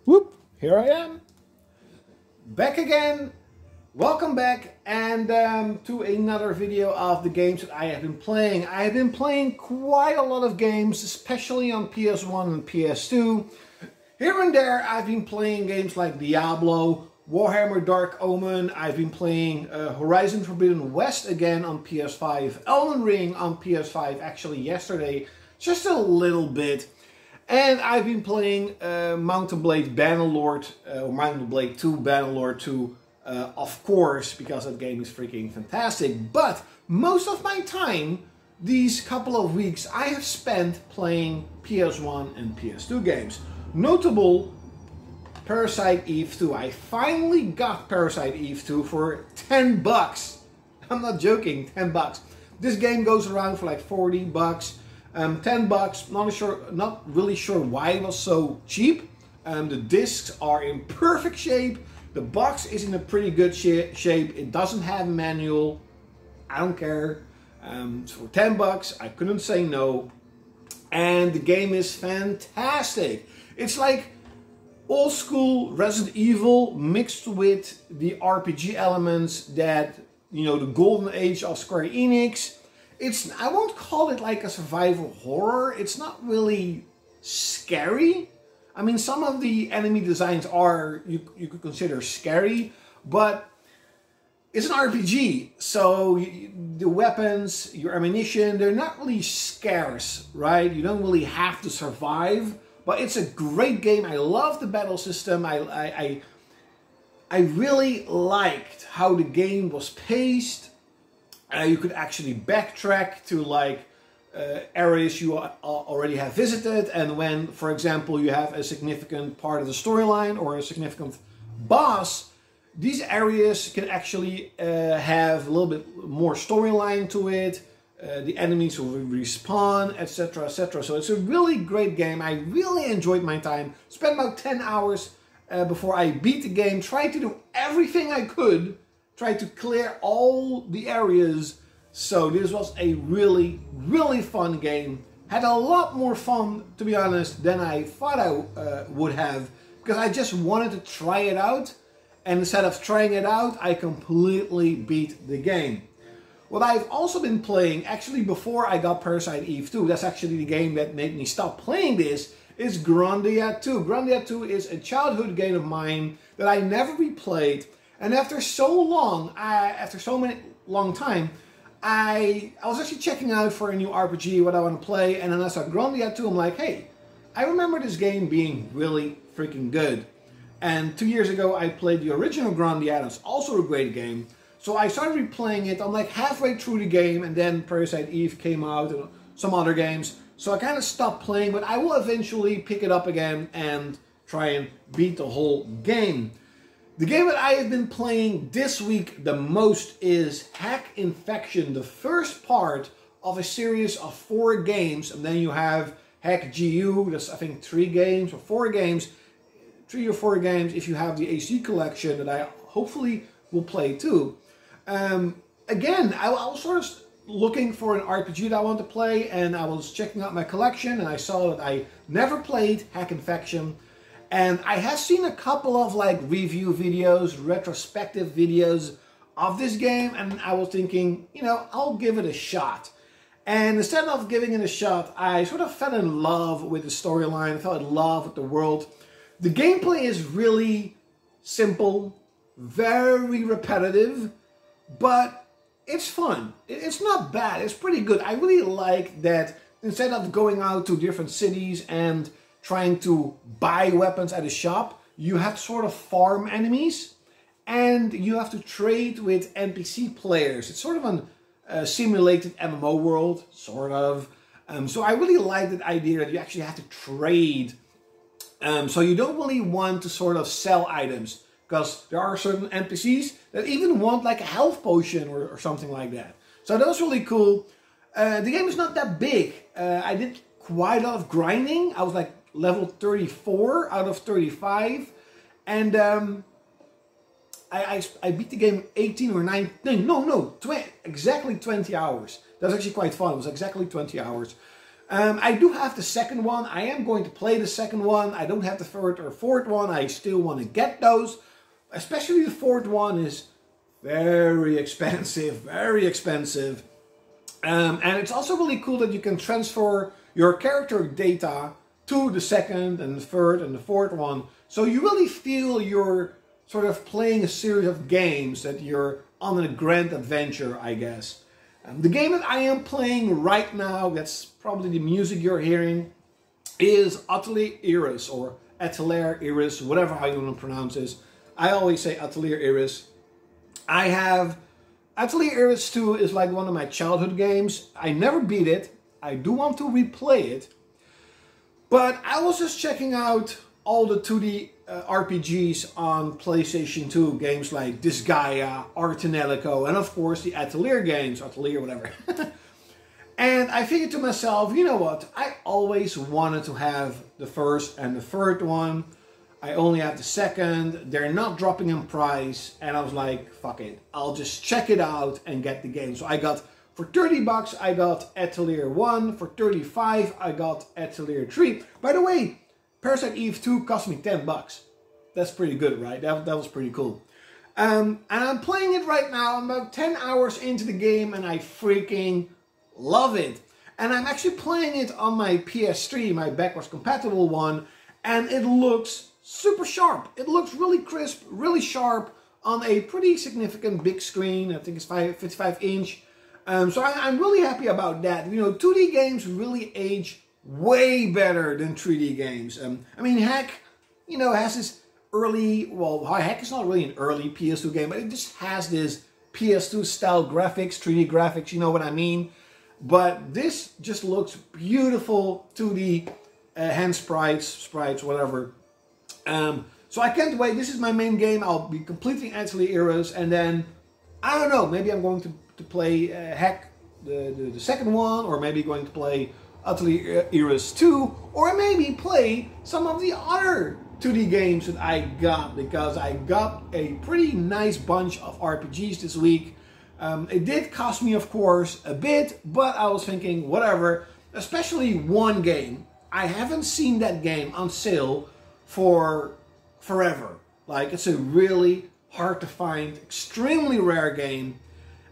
Whoop, here I am. Back again. Welcome back and to another video of the games that I have been playing. I have been playing quite a lot of games, especially on PS1 and PS2. Here and there I've been playing games like Diablo, Warhammer Dark Omen. I've been playing Horizon Forbidden West again on PS5, Elden Ring on PS5 actually yesterday, just a little bit. And I've been playing Mountain Blade Bannerlord, or Mountain Blade 2 Bannerlord 2, of course, because that game is freaking fantastic. But most of my time, these couple of weeks, I have spent playing PS1 and PS2 games. Notable, Parasite Eve 2. I finally got Parasite Eve 2 for 10 bucks. I'm not joking, 10 bucks. This game goes around for like 40 bucks. 10 bucks, not really sure why it was so cheap. The discs are in perfect shape. The box is in a pretty good shape. It doesn't have a manual. I don't care. So for 10 bucks, I couldn't say no. And the game is fantastic. It's like old school Resident Evil mixed with the RPG elements that, you know, the golden age of Square Enix. I won't call it like a survival horror. It's not really scary. I mean, some of the enemy designs are, you could consider scary, but it's an RPG. So the weapons, your ammunition, they're not really scarce, right? You don't really have to survive, but it's a great game. I love the battle system. I really liked how the game was paced. You could actually backtrack to like areas you already have visited, and when, for example, you have a significant part of the storyline or a significant boss, these areas can actually have a little bit more storyline to it. The enemies will respawn, etc, etc. So it's a really great game. I really enjoyed my time. Spent about 10 hours before I beat the game. Tried to do everything I could. Tried to clear all the areas, so this was a really, really fun game. Had a lot more fun, to be honest, than I thought I would have, because I just wanted to try it out, and instead of trying it out, I completely beat the game. What I've also been playing, actually before I got Parasite Eve 2, that's actually the game that made me stop playing this, is Grandia 2. Grandia 2 is a childhood game of mine that I never replayed. And after so long, long time, I was actually checking out for a new RPG, what I want to play, and then I saw Grandia 2, I'm like, hey, I remember this game being really freaking good. And 2 years ago, I played the original Grandia, and it's also a great game. So I started replaying it, I'm like halfway through the game, and then Parasite Eve came out, and some other games. So I kind of stopped playing, but I will eventually pick it up again and try and beat the whole game. The game that I have been playing this week the most is Hack Infection, the first part of a series of 4 games, and then you have Hack GU, that's I think 3 games or 4 games, 3 or 4 games if you have the AC collection that I hopefully will play too. Again, I was sort of looking for an RPG that I want to play, and I was checking out my collection and I saw that I never played Hack Infection. And I have seen a couple of like review videos, retrospective videos of this game, and I was thinking, you know, I'll give it a shot. And instead of giving it a shot, I sort of fell in love with the storyline, fell in love with the world. The gameplay is really simple, very repetitive, but it's fun. It's not bad, it's pretty good. I really like that instead of going out to different cities and trying to buy weapons at a shop, you have to sort of farm enemies and you have to trade with NPC players. It's sort of a simulated MMO world, sort of. So I really like that idea that you actually have to trade. So you don't really want to sort of sell items, because there are certain NPCs that even want like a health potion or something like that. So that was really cool. The game is not that big. I did quite a lot of grinding. I was like level 34 out of 35, and I beat the game 18 or 19, exactly 20 hours. That was actually quite fun. It was exactly 20 hours. I do have the second one. I am going to play the second one. I don't have the third or fourth one. I still want to get those. Especially the fourth one is very expensive, very expensive. And it's also really cool that you can transfer your character data to the second and the third and the fourth one. So you really feel you're sort of playing a series of games, that you're on a grand adventure, I guess. The game that I am playing right now, that's probably the music you're hearing, is Atelier Iris, or Atelier Iris, whatever how you want to pronounce this. I always say Atelier Iris. I have Atelier Iris 2 is like one of my childhood games. I never beat it. I do want to replay it. But I was just checking out all the 2D RPGs on PlayStation 2, games like Disgaea, Ars Technica, and of course the Atelier games, Atelier whatever. And I figured to myself, you know what, I always wanted to have the first and the third one. I only have the second, they're not dropping in price, and I was like, fuck it, I'll just check it out and get the game. So I got, for 30 bucks, I got Atelier 1, for 35 I got Atelier 3. By the way, Parasite Eve 2 cost me 10 bucks. That's pretty good, right? That was pretty cool. And I'm playing it right now. I'm about 10 hours into the game and I freaking love it. And I'm actually playing it on my PS3, my backwards compatible one, and it looks super sharp. It looks really crisp, really sharp on a pretty significant big screen. I think it's 55 inch. So I'm really happy about that. You know, 2D games really age way better than 3D games. I mean, Hack, you know, has this early, well, Hack is not really an early PS2 game, but it just has this PS2 style graphics, 3D graphics, you know what I mean? But this just looks beautiful, 2D, hand sprites, whatever. So I can't wait. This is my main game. I'll be completing Atelier Iris, and then, I don't know, maybe I'm going to play Hack, the second one, or maybe going to play Atelier Iris 2, or maybe play some of the other 2D games that I got, because I got a pretty nice bunch of RPGs this week. It did cost me, of course, a bit, but I was thinking, whatever, especially one game. I haven't seen that game on sale for forever. Like, it's a really hard to find, extremely rare game.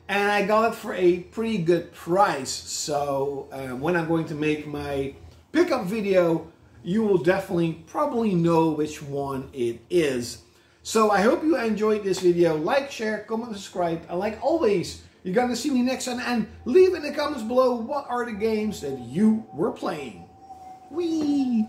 And I got it for a pretty good price. So when I'm going to make my pickup video, you will definitely probably know which one it is. So I hope you enjoyed this video. Like, share, comment, subscribe. And like always, you're gonna see me next time. And leave in the comments below what are the games that you were playing. Whee!